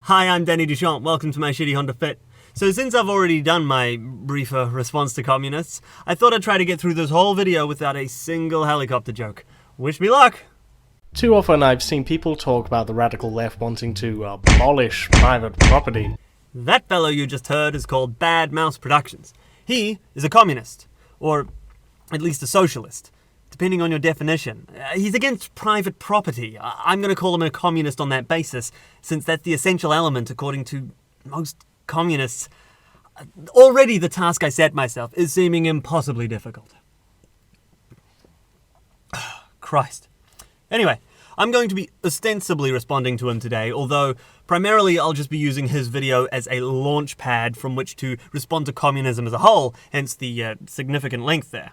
Hi, I'm Danny Duchamp. Welcome to my shitty Honda Fit. So since I've already done my briefer response to communists, I thought I'd try to get through this whole video without a single helicopter joke. Wish me luck! Too often I've seen people talk about the radical left wanting to abolish private property. That fellow you just heard is called Bad Mouse Productions. He is a communist, or at least a socialist, depending on your definition. He's against private property. I'm going to call him a communist on that basis, since that's the essential element according to most communists. Already the task I set myself is seeming impossibly difficult. Christ. Anyway, I'm going to be ostensibly responding to him today, although primarily I'll just be using his video as a launch pad from which to respond to communism as a whole, hence the significant length there.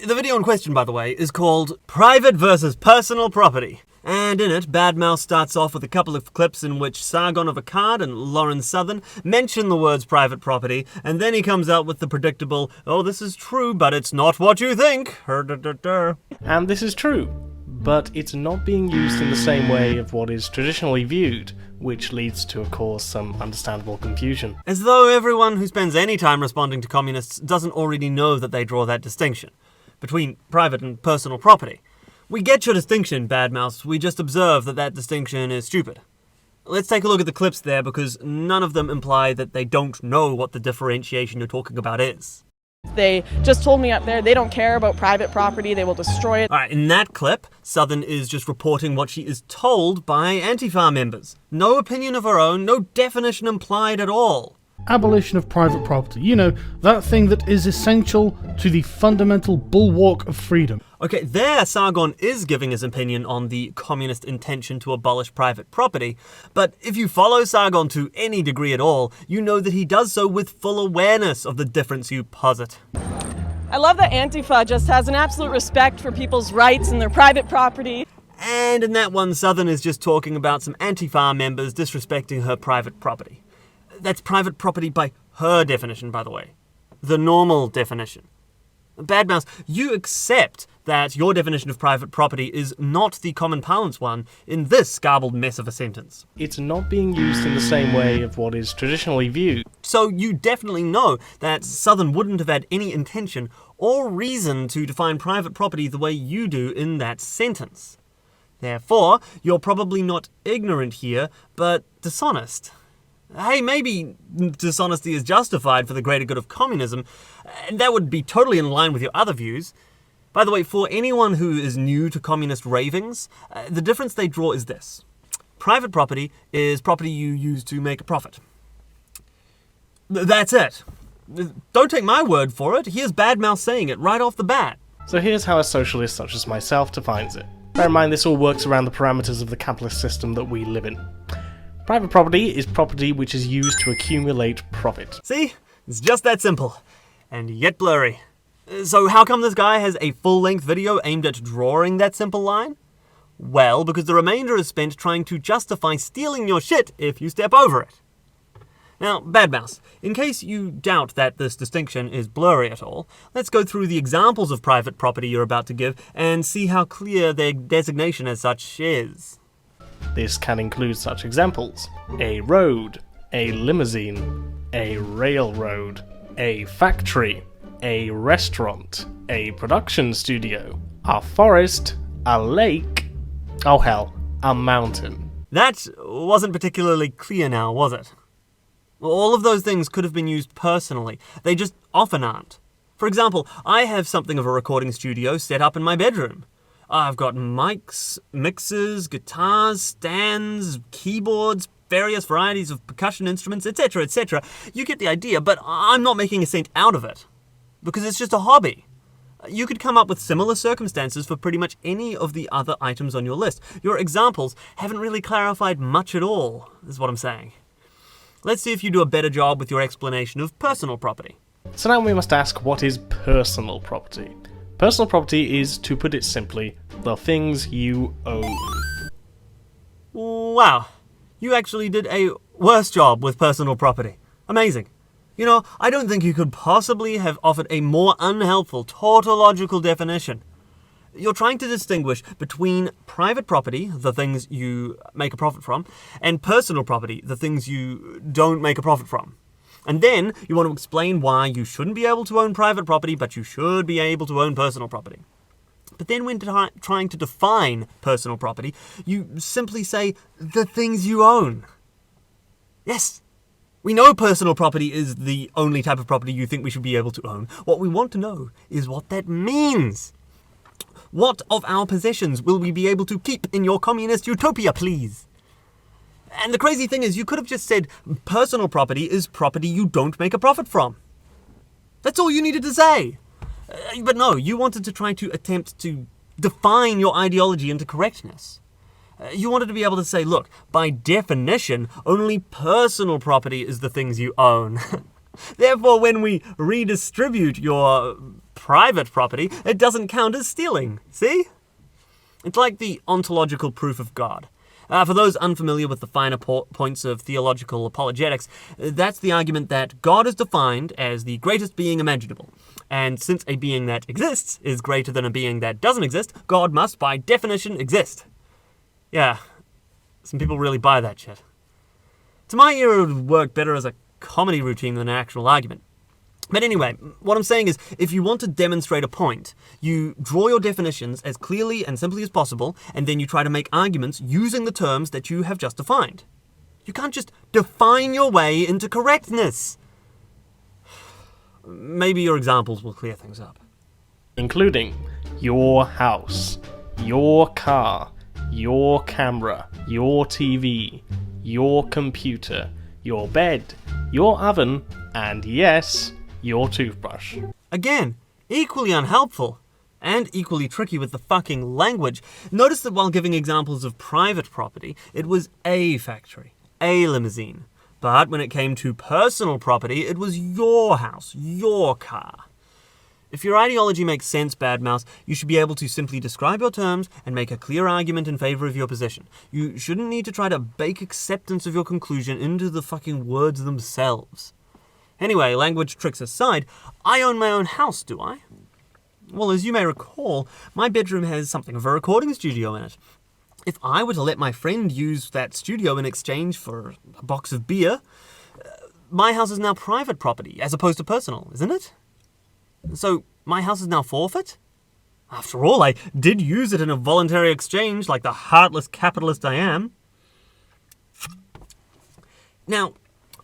The video in question, by the way, is called Private versus Personal Property. And in it, Bad Mouse starts off with a couple of clips in which Sargon of Akkad and Lauren Southern mention the words private property, and then he comes out with the predictable, oh, this is true, but it's not what you think. And this is true, but it's not being used in the same way of what is traditionally viewed, which leads to, of course, some understandable confusion. As though everyone who spends any time responding to communists doesn't already know that they draw that distinction between private and personal property. We get your distinction, Bad Mouse, we just observe that that distinction is stupid. Let's take a look at the clips there, because none of them imply that they don't know what the differentiation you're talking about is. They just told me up there they don't care about private property, they will destroy it. Alright, in that clip, Southern is just reporting what she is told by Antifa members. No opinion of her own, no definition implied at all. Abolition of private property. You know, that thing that is essential to the fundamental bulwark of freedom. Okay, there Sargon is giving his opinion on the communist intention to abolish private property, but if you follow Sargon to any degree at all, you know that he does so with full awareness of the difference you posit. I love that Antifa just has an absolute respect for people's rights and their private property. And in that one, Southern is just talking about some Antifa members disrespecting her private property. That's private property by her definition, by the way. The normal definition. Bad Mouse, you accept that your definition of private property is not the common parlance one in this garbled mess of a sentence. It's not being used in the same way of what is traditionally viewed. So you definitely know that Southern wouldn't have had any intention or reason to define private property the way you do in that sentence. Therefore, you're probably not ignorant here, but dishonest. Hey, maybe dishonesty is justified for the greater good of communism, and that would be totally in line with your other views. By the way, for anyone who is new to communist ravings, the difference they draw is this. Private property is property you use to make a profit. That's it. Don't take my word for it. Here's Bad Mouse saying it right off the bat. So here's how a socialist such as myself defines it. Bear in mind this all works around the parameters of the capitalist system that we live in. Private property is property which is used to accumulate profit. See? It's just that simple. And yet blurry. So how come this guy has a full-length video aimed at drawing that simple line? Well, because the remainder is spent trying to justify stealing your shit if you step over it. Now, Bad Mouse, in case you doubt that this distinction is blurry at all, let's go through the examples of private property you're about to give and see how clear their designation as such is. This can include such examples: a road, a limousine, a railroad, a factory, a restaurant, a production studio, a forest, a lake, oh hell, a mountain. That wasn't particularly clear now, was it? All of those things could have been used personally. They just often aren't. For example, I have something of a recording studio set up in my bedroom. I've got mics, mixers, guitars, stands, keyboards, various varieties of percussion instruments, etc., etc. You get the idea, but I'm not making a cent out of it. Because it's just a hobby. You could come up with similar circumstances for pretty much any of the other items on your list. Your examples haven't really clarified much at all, is what I'm saying. Let's see if you do a better job with your explanation of personal property. So now we must ask, what is personal property? Personal property is, to put it simply, the things you own. Wow, you actually did a worse job with personal property. Amazing. You know, I don't think you could possibly have offered a more unhelpful tautological definition. You're trying to distinguish between private property, the things you make a profit from, and personal property, the things you don't make a profit from. And then you want to explain why you shouldn't be able to own private property, but you should be able to own personal property. But then when trying to define personal property, you simply say the things you own. Yes, we know personal property is the only type of property you think we should be able to own. What we want to know is what that means. What of our possessions will we be able to keep in your communist utopia, please? And the crazy thing is, you could have just said personal property is property you don't make a profit from. That's all you needed to say. But no, you wanted to try to attempt to define your ideology into correctness. You wanted to be able to say, look, by definition, only personal property is the things you own. Therefore, when we redistribute your private property, it doesn't count as stealing. See? It's like the ontological proof of God. For those unfamiliar with the finer points of theological apologetics, that's the argument that God is defined as the greatest being imaginable. And since a being that exists is greater than a being that doesn't exist, God must, by definition, exist. Yeah, some people really buy that shit. To my ear, it would work better as a comedy routine than an actual argument. But anyway, what I'm saying is, if you want to demonstrate a point, you draw your definitions as clearly and simply as possible, and then you try to make arguments using the terms that you have just defined. You can't just define your way into correctness. Maybe your examples will clear things up. Including your house, your car, your camera, your TV, your computer, your bed, your oven, and yes, your toothbrush. Again, equally unhelpful, and equally tricky with the fucking language. Notice that while giving examples of private property, it was a factory, a limousine. But when it came to personal property, it was your house, your car. If your ideology makes sense, Badmouse, you should be able to simply describe your terms and make a clear argument in favor of your position. You shouldn't need to try to bake acceptance of your conclusion into the fucking words themselves. Anyway, language tricks aside, I own my own house, do I? Well, as you may recall, my bedroom has something of a recording studio in it. If I were to let my friend use that studio in exchange for a box of beer, my house is now private property, as opposed to personal, isn't it? So, my house is now forfeit? After all, I did use it in a voluntary exchange, like the heartless capitalist I am. Now,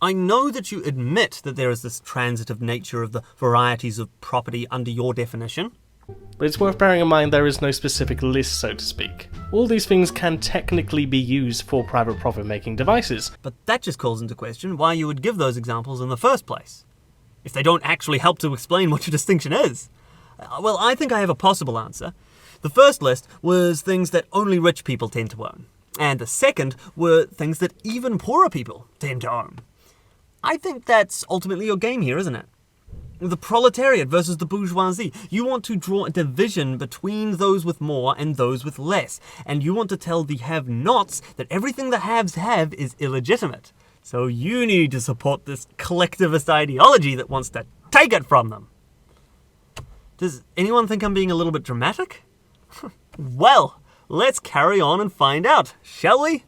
I know that you admit that there is this transitive nature of the varieties of property under your definition. But it's worth bearing in mind there is no specific list, so to speak. All these things can technically be used for private profit-making devices. But that just calls into question why you would give those examples in the first place, if they don't actually help to explain what your distinction is. Well, I think I have a possible answer. The first list was things that only rich people tend to own, and the second were things that even poorer people tend to own. I think that's ultimately your game here, isn't it? The proletariat versus the bourgeoisie. You want to draw a division between those with more and those with less, and you want to tell the have-nots that everything the haves have is illegitimate. So you need to support this collectivist ideology that wants to take it from them. Does anyone think I'm being a little bit dramatic? Well, let's carry on and find out, shall we?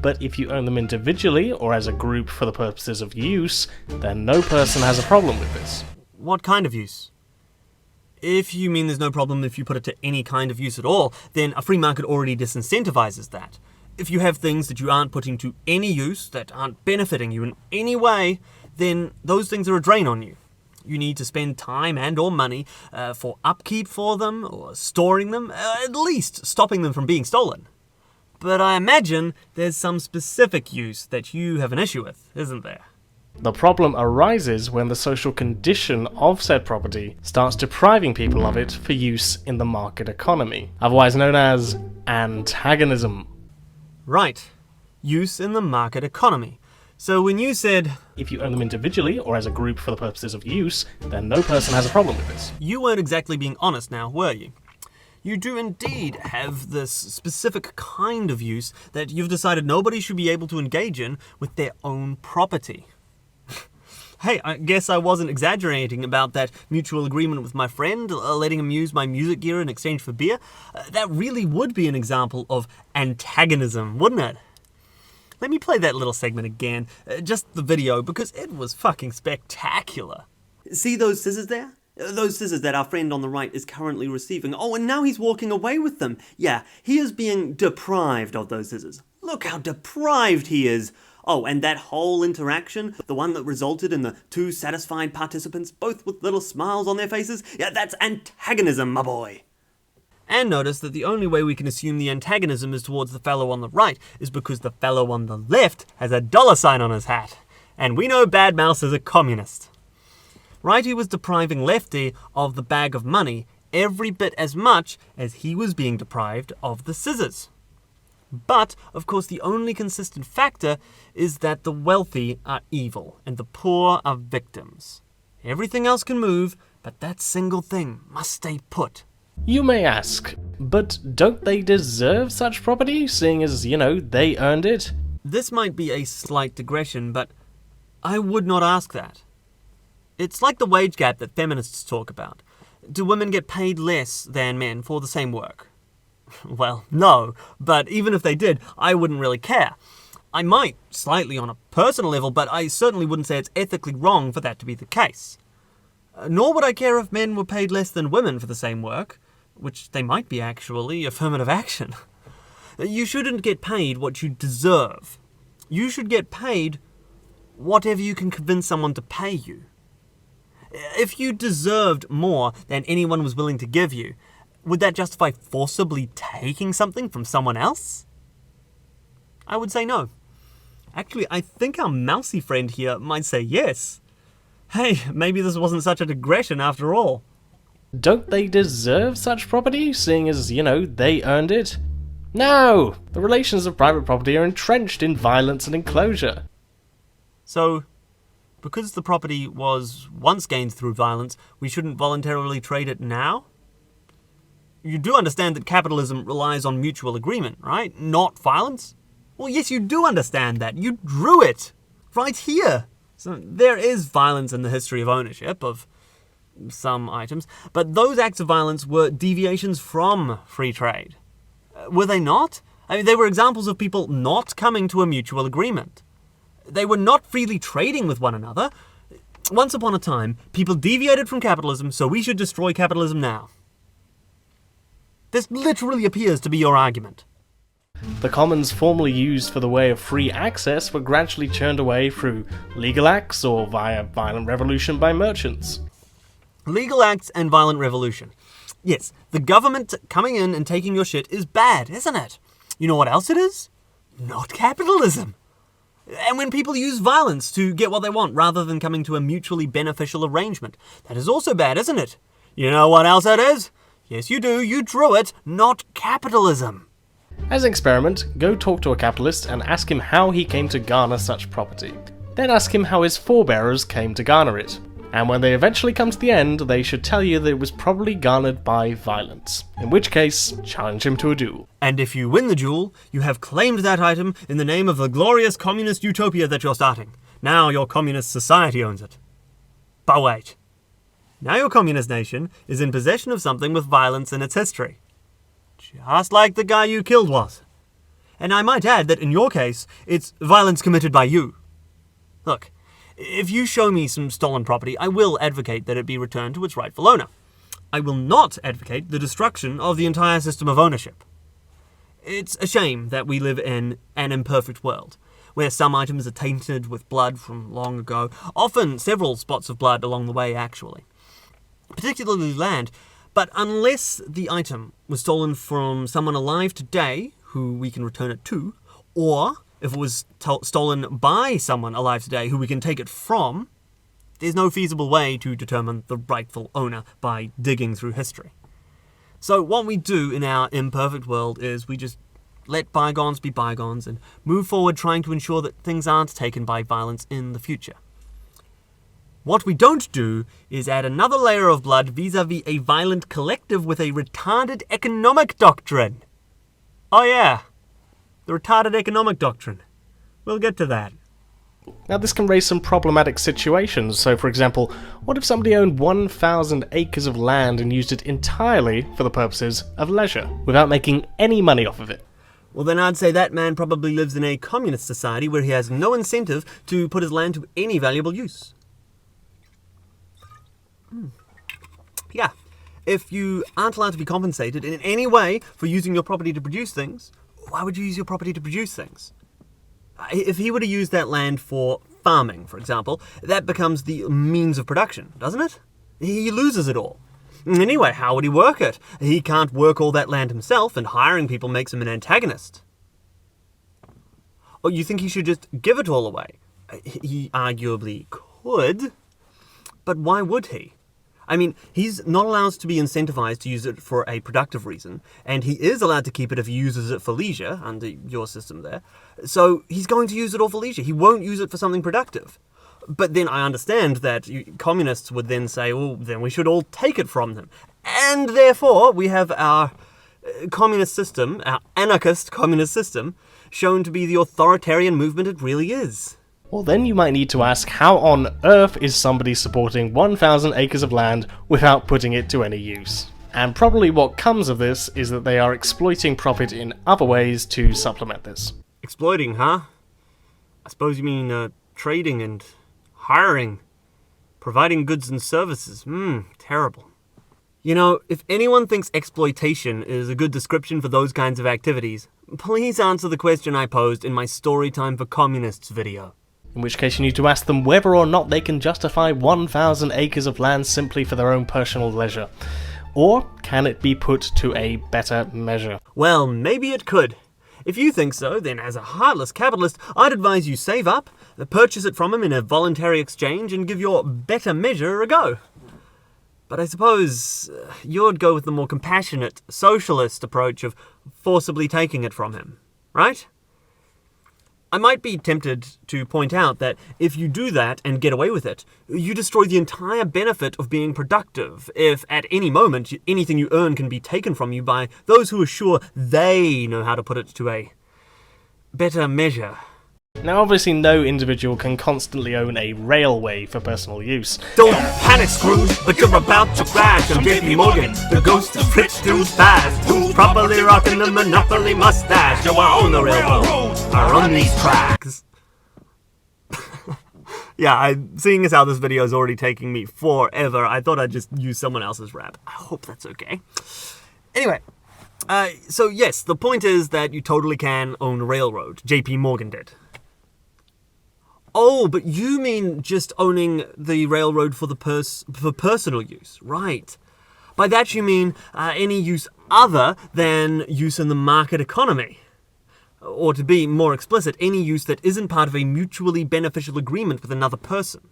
But if you own them individually or as a group for the purposes of use, then no person has a problem with this. What kind of use? If you mean there's no problem if you put it to any kind of use at all, then a free market already disincentivizes that. If you have things that you aren't putting to any use, that aren't benefiting you in any way, then those things are a drain on you. You need to spend time and or money for upkeep for them, or storing them, at least stopping them from being stolen. But I imagine there's some specific use that you have an issue with, isn't there? The problem arises when the social condition of said property starts depriving people of it for use in the market economy, otherwise known as antagonism. Right. Use in the market economy. So when you said, if you own them individually or as a group for the purposes of use, then no person has a problem with this. You weren't exactly being honest now, were you? You do indeed have this specific kind of use that you've decided nobody should be able to engage in with their own property. Hey, I guess I wasn't exaggerating about that mutual agreement with my friend, letting him use my music gear in exchange for beer. That really would be an example of antagonism, wouldn't it? Let me play that little segment again, just the video, because it was fucking spectacular. See those scissors there? Those scissors that our friend on the right is currently receiving. Oh, and now he's walking away with them. Yeah, he is being deprived of those scissors. Look how deprived he is. Oh, and that whole interaction, the one that resulted in the two satisfied participants, both with little smiles on their faces, yeah, that's antagonism, my boy. And notice that the only way we can assume the antagonism is towards the fellow on the right is because the fellow on the left has a $sign on his hat. And we know Bad Mouse is a communist. Righty was depriving Lefty of the bag of money every bit as much as he was being deprived of the scissors. But, of course, the only consistent factor is that the wealthy are evil and the poor are victims. Everything else can move, but that single thing must stay put. You may ask, but don't they deserve such property, seeing as, they earned it? This might be a slight digression, but I would not ask that. It's like the wage gap that feminists talk about. Do women get paid less than men for the same work? Well, no, but even if they did, I wouldn't really care. I might, slightly on a personal level, but I certainly wouldn't say it's ethically wrong for that to be the case. Nor would I care if men were paid less than women for the same work, which they might be actually, affirmative action. You shouldn't get paid what you deserve. You should get paid whatever you can convince someone to pay you. If you deserved more than anyone was willing to give you, would that justify forcibly taking something from someone else? I would say no. Actually, I think our mousy friend here might say yes. Hey, maybe this wasn't such a digression after all. Don't they deserve such property, seeing as, they earned it? No! The relations of private property are entrenched in violence and enclosure. So, because the property was once gained through violence, we shouldn't voluntarily trade it now? You do understand that capitalism relies on mutual agreement, right? Not violence? Well, yes, you do understand that. You drew it. Right here. So there is violence in the history of ownership of some items, but those acts of violence were deviations from free trade. Were they not? I mean, they were examples of people not coming to a mutual agreement. They were not freely trading with one another. Once upon a time, people deviated from capitalism, so we should destroy capitalism now. This literally appears to be your argument. The commons formerly used for the way of free access were gradually churned away through legal acts or via violent revolution by merchants. Legal acts and violent revolution. Yes, the government coming in and taking your shit is bad, isn't it? You know what else it is? Not capitalism. And when people use violence to get what they want rather than coming to a mutually beneficial arrangement, that is also bad, isn't it? You know what else it is? Yes, you do. You drew it. Not capitalism. As an experiment, go talk to a capitalist and ask him how he came to garner such property. Then ask him how his forebearers came to garner it. And when they eventually come to the end, they should tell you that it was probably garnered by violence. In which case, challenge him to a duel. And if you win the duel, you have claimed that item in the name of the glorious communist utopia that you're starting. Now your communist society owns it. But wait. Now your communist nation is in possession of something with violence in its history. Just like the guy you killed was. And I might add that in your case, it's violence committed by you. Look, if you show me some stolen property, I will advocate that it be returned to its rightful owner. I will not advocate the destruction of the entire system of ownership. It's a shame that we live in an imperfect world, where some items are tainted with blood from long ago, often several spots of blood along the way actually. Particularly land, but unless the item was stolen from someone alive today, who we can return it to, or if it was stolen by someone alive today who we can take it from, there's no feasible way to determine the rightful owner by digging through history. So what we do in our imperfect world is we just let bygones be bygones and move forward trying to ensure that things aren't taken by violence in the future. What we don't do is add another layer of blood vis-a-vis a violent collective with a retarded economic doctrine. Oh yeah, the retarded economic doctrine. We'll get to that. Now this can raise some problematic situations, so for example, what if somebody owned 1,000 acres of land and used it entirely for the purposes of leisure, without making any money off of it? Well, then I'd say that man probably lives in a communist society where he has no incentive to put his land to any valuable use. Yeah, if you aren't allowed to be compensated in any way for using your property to produce things, why would you use your property to produce things? If he were to use that land for farming, for example, that becomes the means of production, doesn't it? He loses it all. Anyway, how would he work it? He can't work all that land himself, and hiring people makes him an antagonist. Or you think he should just give it all away? He arguably could, but why would he? I mean, he's not allowed to be incentivized to use it for a productive reason, and he is allowed to keep it if he uses it for leisure, under your system there. So he's going to use it all for leisure. He won't use it for something productive. But then I understand that communists would then say, well, then we should all take it from them. And therefore, we have our communist system, our anarchist communist system, shown to be the authoritarian movement it really is. Well, then you might need to ask, how on earth is somebody supporting 1,000 acres of land without putting it to any use? And probably what comes of this is that they are exploiting profit in other ways to supplement this. Exploiting, huh? I suppose you mean trading and hiring, providing goods and services. Terrible. You know, if anyone thinks exploitation is a good description for those kinds of activities, please answer the question I posed in my Storytime for Communists video. In which case you need to ask them whether or not they can justify 1,000 acres of land simply for their own personal leisure. Or can it be put to a better measure? Well, maybe it could. If you think so, then as a heartless capitalist, I'd advise you save up, purchase it from him in a voluntary exchange, and give your better measure a go. But I suppose you'd go with the more compassionate, socialist approach of forcibly taking it from him, right? I might be tempted to point out that if you do that and get away with it, you destroy the entire benefit of being productive, if at any moment anything you earn can be taken from you by those who are sure they know how to put it to a better measure. Now obviously no individual can constantly own a railway for personal use. Don't panic, Scrooge, but you're about to crash. I'm JP Morgan, the ghost of Fritz Tooth Past, who's properly rocking the Monopoly mustache. Yo, I own the railroad, I run these tracks. Yeah, seeing as how this video is already taking me forever, I thought I'd just use someone else's rap. I hope that's okay. Anyway, so yes, the point is that you totally can own a railroad. JP Morgan did. Oh, but you mean just owning the railroad for personal use, right? By that you mean any use other than use in the market economy. Or to be more explicit, any use that isn't part of a mutually beneficial agreement with another person.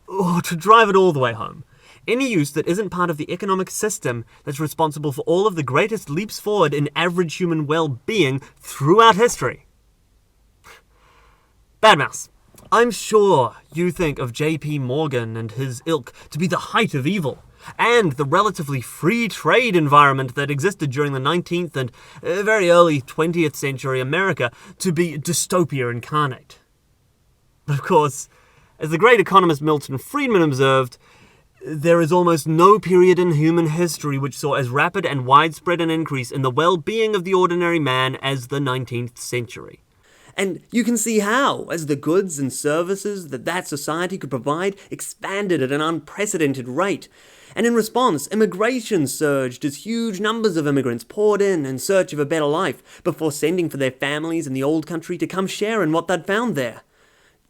Or to drive it all the way home, any use that isn't part of the economic system that's responsible for all of the greatest leaps forward in average human well-being throughout history. Bad Mouse, I'm sure you think of J.P. Morgan and his ilk to be the height of evil, and the relatively free trade environment that existed during the 19th and very early 20th century America to be dystopia incarnate. But of course, as the great economist Milton Friedman observed, there is almost no period in human history which saw as rapid and widespread an increase in the well-being of the ordinary man as the 19th century. And you can see how, as the goods and services that society could provide expanded at an unprecedented rate. And in response, immigration surged as huge numbers of immigrants poured in search of a better life before sending for their families in the old country to come share in what they'd found there.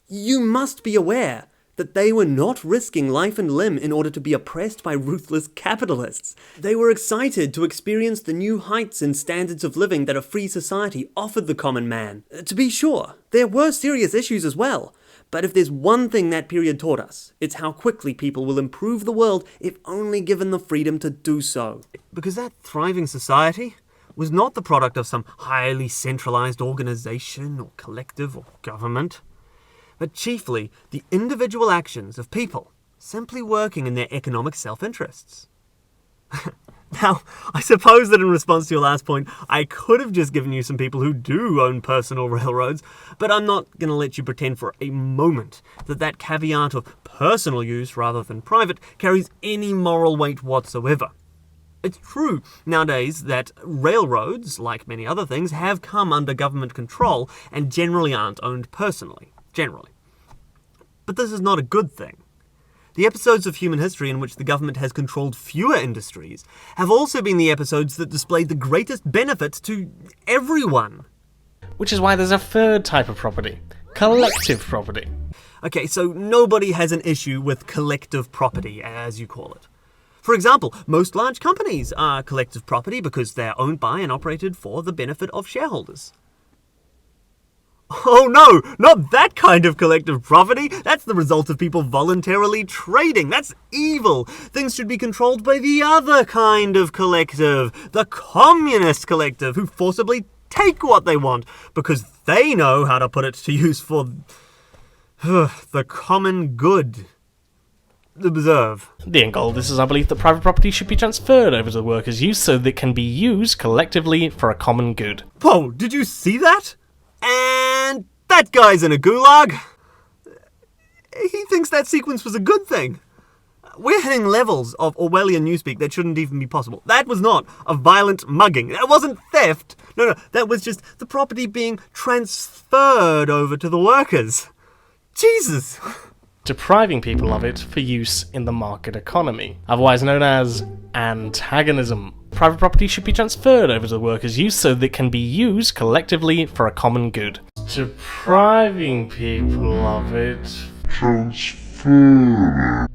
You must be aware that they were not risking life and limb in order to be oppressed by ruthless capitalists. They were excited to experience the new heights and standards of living that a free society offered the common man. To be sure, there were serious issues as well, but if there's one thing that period taught us, it's how quickly people will improve the world if only given the freedom to do so. Because that thriving society was not the product of some highly centralized organization or collective or government, but chiefly the individual actions of people simply working in their economic self-interests. Now, I suppose that in response to your last point, I could have just given you some people who do own personal railroads, but I'm not going to let you pretend for a moment that that caveat of personal use rather than private carries any moral weight whatsoever. It's true nowadays that railroads, like many other things, have come under government control and generally aren't owned personally. Generally. But this is not a good thing. The episodes of human history in which the government has controlled fewer industries have also been the episodes that displayed the greatest benefits to everyone. Which is why there's a third type of property, collective property. Okay, so nobody has an issue with collective property, as you call it. For example, most large companies are collective property because they're owned by and operated for the benefit of shareholders. Oh no, not that kind of collective property. That's the result of people voluntarily trading. That's evil. Things should be controlled by the other kind of collective, the communist collective, who forcibly take what they want because they know how to put it to use for the common good. Observe. The end goal of this is our belief that private property should be transferred over to the workers' use so that it can be used collectively for a common good. Whoa, did you see that? And that guy's in a gulag. He thinks that sequence was a good thing. We're hitting levels of Orwellian newspeak that shouldn't even be possible. That was not a violent mugging. That wasn't theft. No, that was just the property being transferred over to the workers. Jesus. Depriving people of it for use in the market economy, otherwise known as antagonism. Private property should be transferred over to the workers' use so that it can be used collectively for a common good. Depriving people of it. Transfer.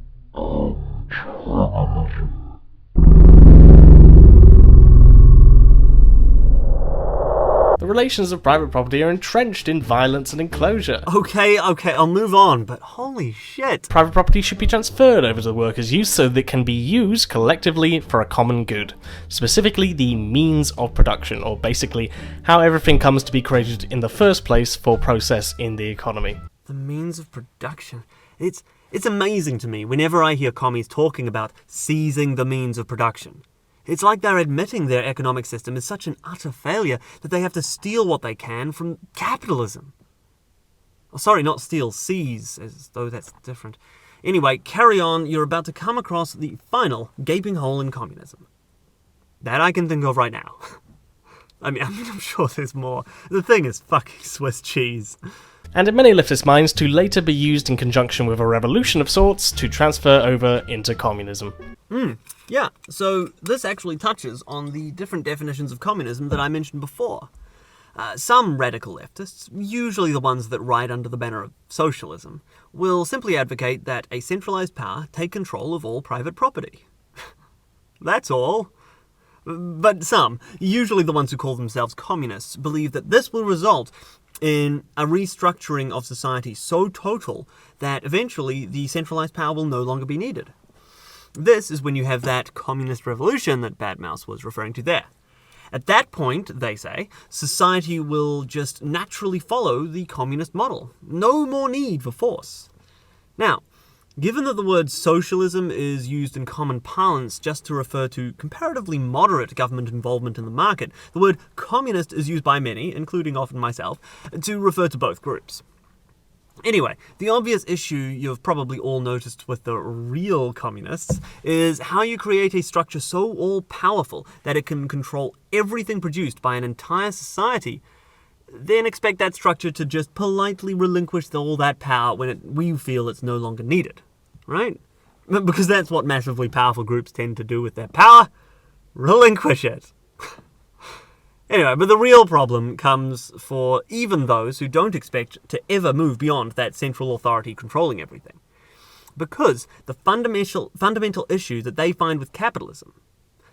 The relations of private property are entrenched in violence and enclosure. Okay, I'll move on, but holy shit. Private property should be transferred over to the workers' use so that it can be used collectively for a common good. Specifically, the means of production, or basically, how everything comes to be created in the first place for process in the economy. The means of production. It's amazing to me whenever I hear commies talking about seizing the means of production. It's like they're admitting their economic system is such an utter failure that they have to steal what they can from capitalism. Oh, sorry, not steal, seize, as though that's different. Anyway, carry on, you're about to come across the final gaping hole in communism. That I can think of right now. I mean, I'm sure there's more. The thing is fucking Swiss cheese. And in many leftist minds to later be used in conjunction with a revolution of sorts to transfer over into communism. Yeah, so this actually touches on the different definitions of communism that I mentioned before. Some radical leftists, usually the ones that ride under the banner of socialism, will simply advocate that a centralized power take control of all private property. That's all. But some, usually the ones who call themselves communists, believe that this will result in a restructuring of society so total that eventually the centralized power will no longer be needed. This is when you have that communist revolution that Bad Mouse was referring to there. At that point, they say, society will just naturally follow the communist model. No more need for force. Now, given that the word socialism is used in common parlance just to refer to comparatively moderate government involvement in the market, the word communist is used by many, including often myself, to refer to both groups. Anyway, the obvious issue you've probably all noticed with the real communists is how you create a structure so all-powerful that it can control everything produced by an entire society, then expect that structure to just politely relinquish all that power when we feel it's no longer needed, right? Because that's what massively powerful groups tend to do with their power. Relinquish it. Anyway, but the real problem comes for even those who don't expect to ever move beyond that central authority controlling everything. Because the fundamental issue that they find with capitalism,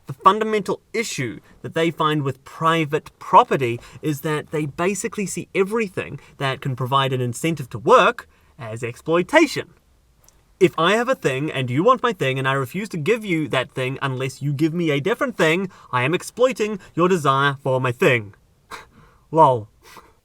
the fundamental issue that they find with private property is that they basically see everything that can provide an incentive to work as exploitation. If I have a thing and you want my thing and I refuse to give you that thing unless you give me a different thing, I am exploiting your desire for my thing. Lol.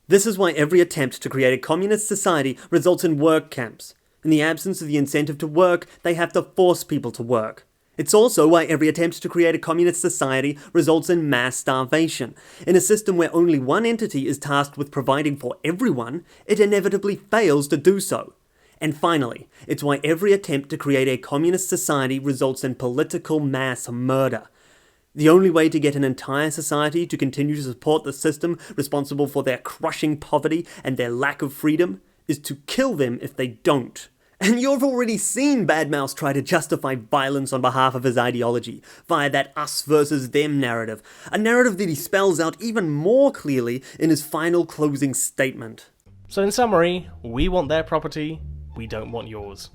This is why every attempt to create a communist society results in work camps. In the absence of the incentive to work, they have to force people to work. It's also why every attempt to create a communist society results in mass starvation. In a system where only one entity is tasked with providing for everyone, it inevitably fails to do so. And finally, it's why every attempt to create a communist society results in political mass murder. The only way to get an entire society to continue to support the system responsible for their crushing poverty and their lack of freedom is to kill them if they don't. And you've already seen Bad Mouse try to justify violence on behalf of his ideology via that us versus them narrative, a narrative that he spells out even more clearly in his final closing statement. So in summary, we want their property, we don't want yours.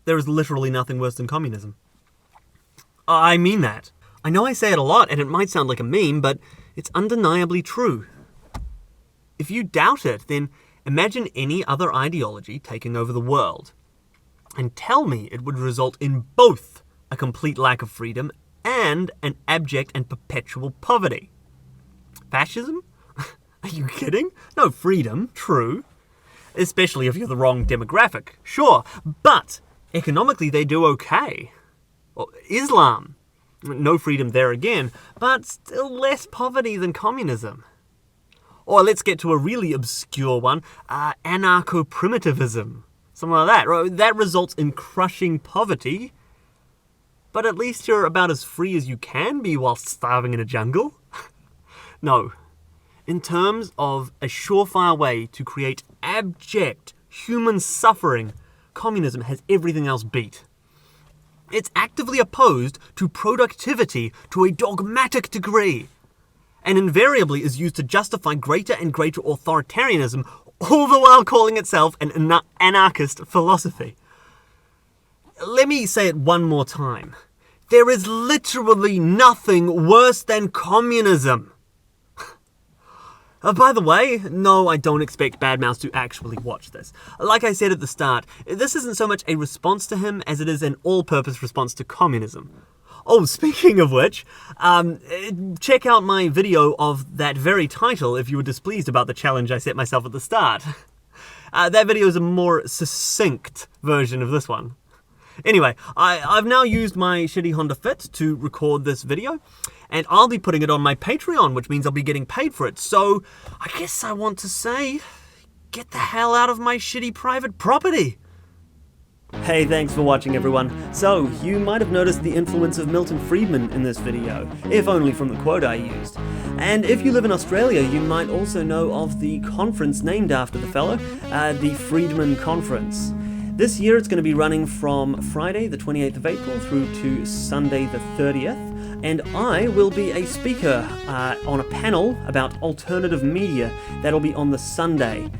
There is literally nothing worse than communism. I mean that. I know I say it a lot, and it might sound like a meme, but it's undeniably true. If you doubt it, then imagine any other ideology taking over the world, and tell me it would result in both a complete lack of freedom and an abject and perpetual poverty. Fascism? Are you kidding? No freedom, true. Especially if you're the wrong demographic, sure, but economically they do okay. Or Islam. No freedom there again, but still less poverty than communism. Or let's get to a really obscure one, anarcho-primitivism. Something like that. That results in crushing poverty, but at least you're about as free as you can be while starving in a jungle. No. In terms of a surefire way to create abject human suffering, communism has everything else beat. It's actively opposed to productivity to a dogmatic degree, and invariably is used to justify greater and greater authoritarianism, all the while calling itself an anarchist philosophy. Let me say it one more time. There is literally nothing worse than communism. By the way, no, I don't expect Bad Mouse to actually watch this. Like I said at the start, this isn't so much a response to him as it is an all-purpose response to communism. Oh, speaking of which, check out my video of that very title if you were displeased about the challenge I set myself at the start. That video is a more succinct version of this one. Anyway, I've now used my shitty Honda Fit to record this video, and I'll be putting it on my Patreon, which means I'll be getting paid for it. So, I guess I want to say, get the hell out of my shitty private property. Hey, thanks for watching everyone. So, you might have noticed the influence of Milton Friedman in this video, if only from the quote I used. And if you live in Australia, you might also know of the conference named after the fellow, the Friedman Conference. This year it's going to be running from Friday the 28th of April through to Sunday the 30th, and I will be a speaker on a panel about alternative media. That'll be on the Sunday.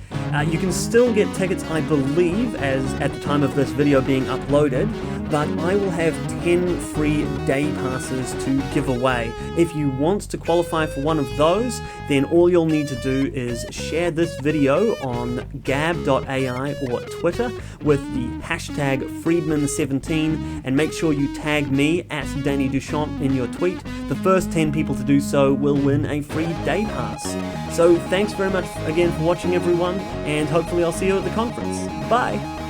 You can still get tickets, I believe, as at the time of this video being uploaded, but I will have 10 free day passes to give away. If you want to qualify for one of those, then all you'll need to do is share this video on gab.ai or Twitter with the hashtag Friedman17 and make sure you tag me at Danny Duchamp in your tweet. The first 10 people to do so will win a free day pass. So thanks very much again for watching everyone, and hopefully I'll see you at the conference. Bye!